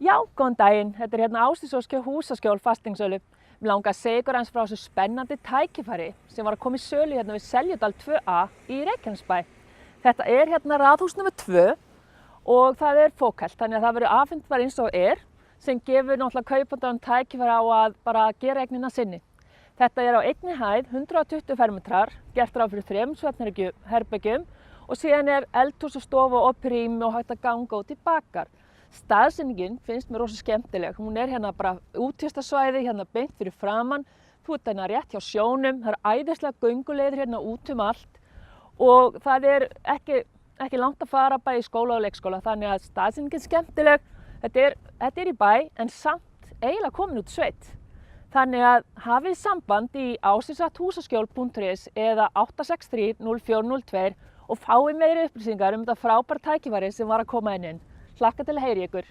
Já, góðan daginn. Þetta hérna Ásdísóskja húsaskjól fastingssölu. Mér langar að segja ykkur aðeins frá þessu spennandi tækifæri sem var að koma í sölu hérna við Seljadal 2A í Reykjanesbæ. Þetta hérna raðhús nr. 2 og það fókælt, þannig að það verður afhent bara eins og sem gefur náttúrulega kaupandanum tækifæri á að bara gera eignina sinni. Þetta á einni hæð, 120 fermetrar, gert ráð fyrir 3 svefnherbergjum og síðan eldhús og stofa og opið rými og hægt að ganga út í bakgarð. Staðsetningin finnst mér rosa skemmtileg. Hún hérna bara útivistarsvæði, hérna beint fyrir framann. Þú ert hérna rétt hjá sjónum, það æðislega gönguleiðir hérna út allt og það ekki langt að fara bæði í skóla og leikskóla, þannig að staðsetningin skemmtileg. Þetta í bæ en samt eiginlega komin út sveit. Þannig að hafið samband í ásdísahúsaskjól.is eða 863 0402 og fáið meiri upplýsingar þetta frábæra tækifæri sem var að koma inn. Hlakka til að heyra í ykkur.